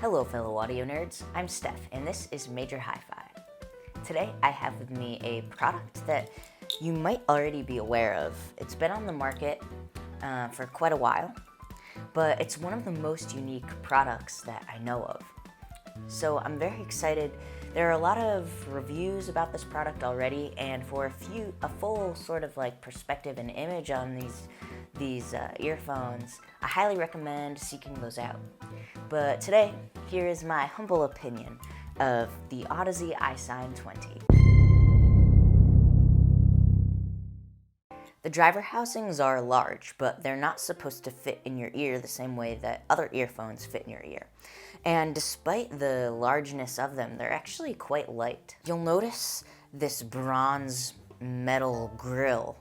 Hello fellow audio nerds, I'm Steph and this is Major Hi-Fi. Today I have with me a product that you might already be aware of. It's been on the market for quite a while, but it's one of the most unique products that I know of. So I'm very excited. There are a lot of reviews about this product already, and for a full sort of like perspective and image on these earphones, I highly recommend seeking those out. But today, here is my humble opinion of the Audeze iSine 20. The driver housings are large, but they're not supposed to fit in your ear the same way that other earphones fit in your ear. And despite the largeness of them, they're actually quite light. You'll notice this bronze metal grill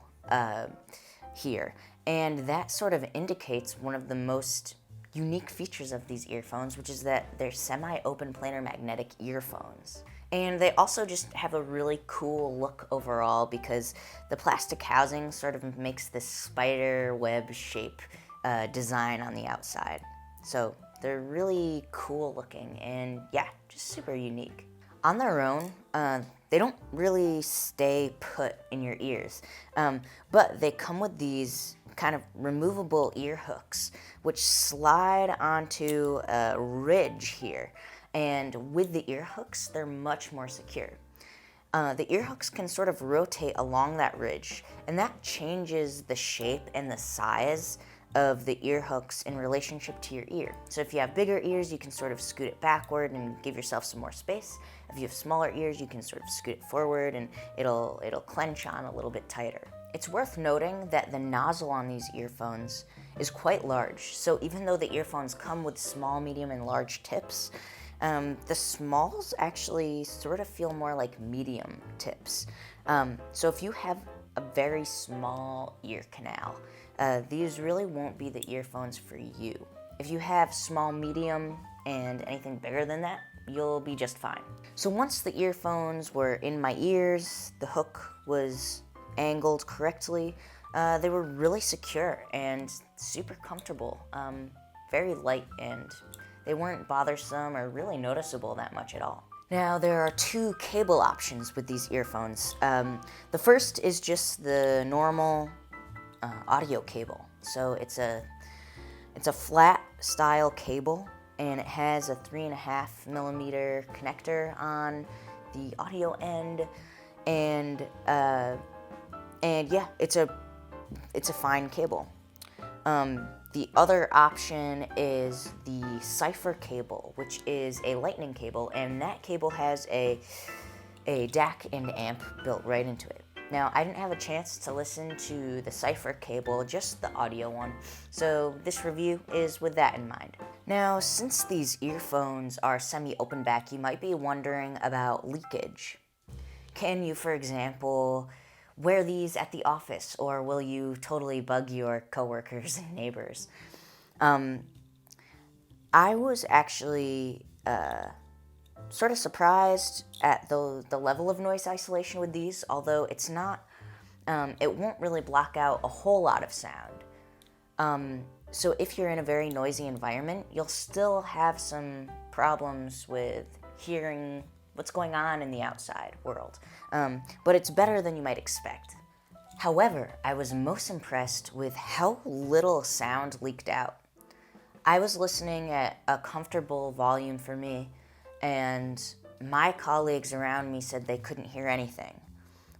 here, and that sort of indicates one of the most unique features of these earphones, which is that they're semi-open planar magnetic earphones. And they also just have a really cool look overall because the plastic housing sort of makes this spider web shape design on the outside. So they're really cool looking and yeah, just super unique. On their own, they don't really stay put in your ears, but they come with these kind of removable ear hooks, which slide onto a ridge here. And with the ear hooks, they're much more secure. The ear hooks can sort of rotate along that ridge, and that changes the shape and the size of the ear hooks in relationship to your ear. So if you have bigger ears, you can sort of scoot it backward and give yourself some more space. If you have smaller ears, you can sort of scoot it forward and it'll clench on a little bit tighter. It's worth noting that the nozzle on these earphones is quite large. So even though the earphones come with small, medium, and large tips, the smalls actually sort of feel more like medium tips. So if you have a very small ear canal, these really won't be the earphones for you. If you have small, medium, and anything bigger than that, you'll be just fine. So once the earphones were in my ears, the hook was angled correctly, they were really secure and super comfortable, very light, and they weren't bothersome or really noticeable that much at all. Now, there are two cable options with these earphones. The first is just the normal audio cable. So it's a flat style cable, and it has a 3.5 millimeter connector on the audio end, and yeah, it's a fine cable. The other option is the cipher cable, which is a lightning cable, and that cable has a DAC and amp built right into it. Now, I didn't have a chance to listen to the cipher cable, just the audio one, so this review is with that in mind. Now, since these earphones are semi-open back, you might be wondering about leakage. Can you, for example, wear these at the office, or will you totally bug your coworkers and neighbors? I was actually sort of surprised at the level of noise isolation with these, although it's not, it won't really block out a whole lot of sound. So if you're in a very noisy environment, you'll still have some problems with hearing what's going on in the outside world, but it's better than you might expect. However, I was most impressed with how little sound leaked out. I was listening at a comfortable volume for me, and my colleagues around me said they couldn't hear anything.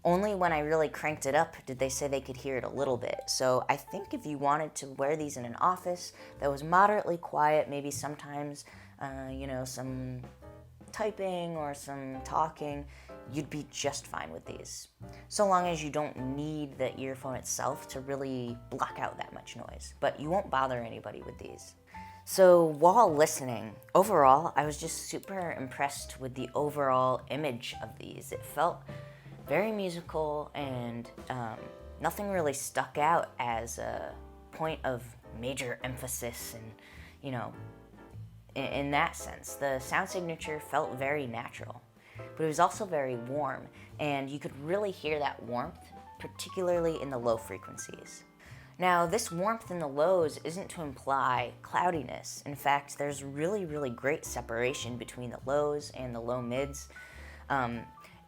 Only when I really cranked it up did they say they could hear it a little bit. So I think if you wanted to wear these in an office that was moderately quiet, maybe sometimes, some typing or some talking, you'd be just fine with these. So long as you don't need the earphone itself to really block out that much noise. But you won't bother anybody with these. So while listening, overall, I was just super impressed with the overall image of these. It felt very musical, and nothing really stuck out as a point of major emphasis, and in that sense. The sound signature felt very natural, but it was also very warm, and you could really hear that warmth, particularly in the low frequencies. Now, this warmth in the lows isn't to imply cloudiness. In fact, there's really, really great separation between the lows and the low mids.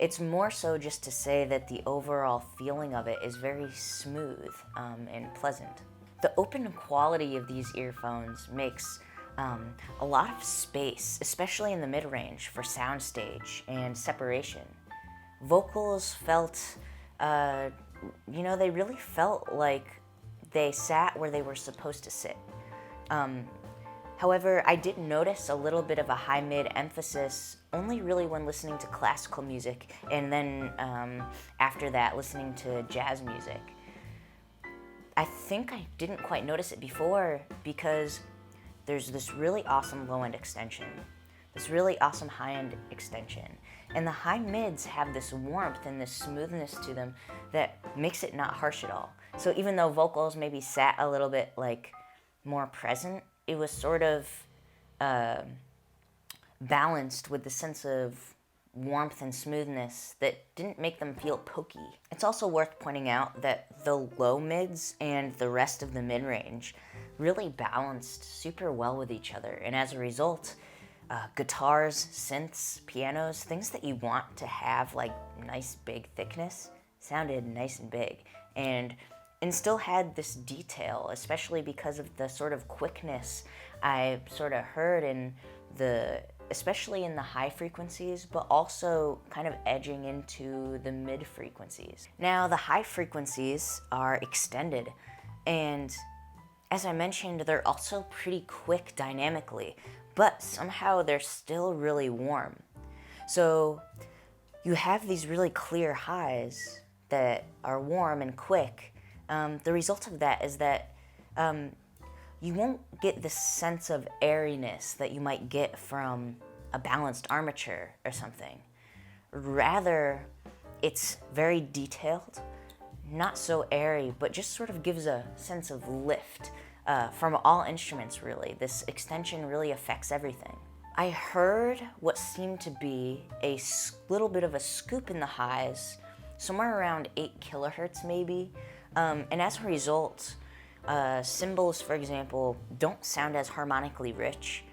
It's more so just to say that the overall feeling of it is very smooth and pleasant. The open quality of these earphones makes a lot of space, especially in the mid-range, for soundstage and separation. Vocals felt, they really felt like they sat where they were supposed to sit. However, I did notice a little bit of a high-mid emphasis only really when listening to classical music, and then after that listening to jazz music. I think I didn't quite notice it before because there's this really awesome low-end extension, this really awesome high-end extension, and the high mids have this warmth and this smoothness to them that makes it not harsh at all. So even though vocals maybe sat a little bit like more present, it was sort of balanced with the sense of warmth and smoothness that didn't make them feel pokey. It's also worth pointing out that the low mids and the rest of the mid-range really balanced super well with each other, and as a result, guitars, synths, pianos, things that you want to have like nice big thickness sounded nice and big, and still had this detail, especially because of the sort of quickness I sort of heard especially in the high frequencies, but also kind of edging into the mid frequencies. Now, the high frequencies are extended, and as I mentioned, they're also pretty quick dynamically, but somehow they're still really warm. So you have these really clear highs that are warm and quick. The result of that is that you won't get this sense of airiness that you might get from a balanced armature or something. Rather, it's very detailed, not so airy, but just sort of gives a sense of lift from all instruments, really. This extension really affects everything. I heard what seemed to be a little bit of a scoop in the highs, somewhere around 8 kilohertz maybe, and as a result, cymbals, for example, don't sound as harmonically rich,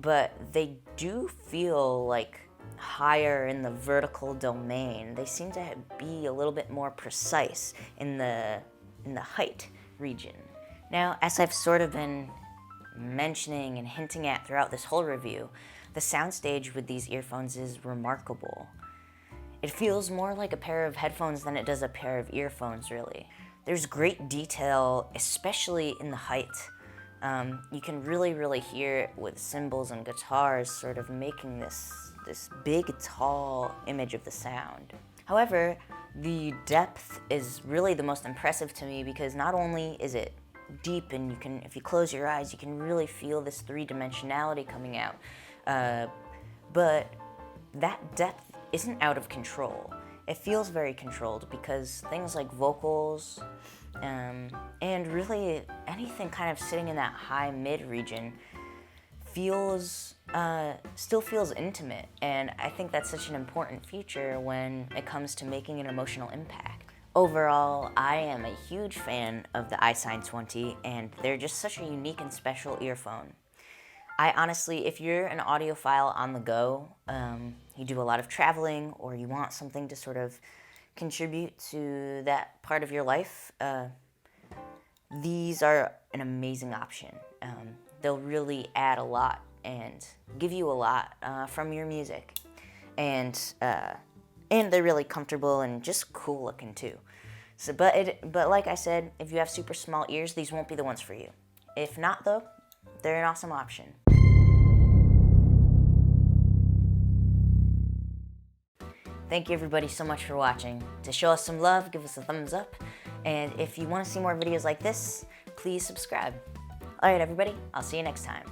but they do feel like higher in the vertical domain. They seem to be a little bit more precise in the height region. Now, as I've sort of been mentioning and hinting at throughout this whole review, the soundstage with these earphones is remarkable. It feels more like a pair of headphones than it does a pair of earphones, really. There's great detail, especially in the height. You can really hear it with cymbals and guitars sort of making this big, tall image of the sound. However, the depth is really the most impressive to me because not only is it deep and you can, if you close your eyes, you can really feel this three-dimensionality coming out, but that depth isn't out of control. It feels very controlled because things like vocals and really anything kind of sitting in that high-mid region still feels intimate, and I think that's such an important feature when it comes to making an emotional impact. Overall, I am a huge fan of the iSine 20, and they're just such a unique and special earphone. I honestly, if you're an audiophile on the go, you do a lot of traveling, or you want something to sort of contribute to that part of your life, these are an amazing option. They'll really add a lot and give you a lot from your music, and they're really comfortable and just cool looking too. So, but like I said, if you have super small ears, these won't be the ones for you. If not, though, they're an awesome option. Thank you everybody so much for watching. To show us some love, give us a thumbs up, and if you want to see more videos like this, please subscribe. Alright everybody, I'll see you next time.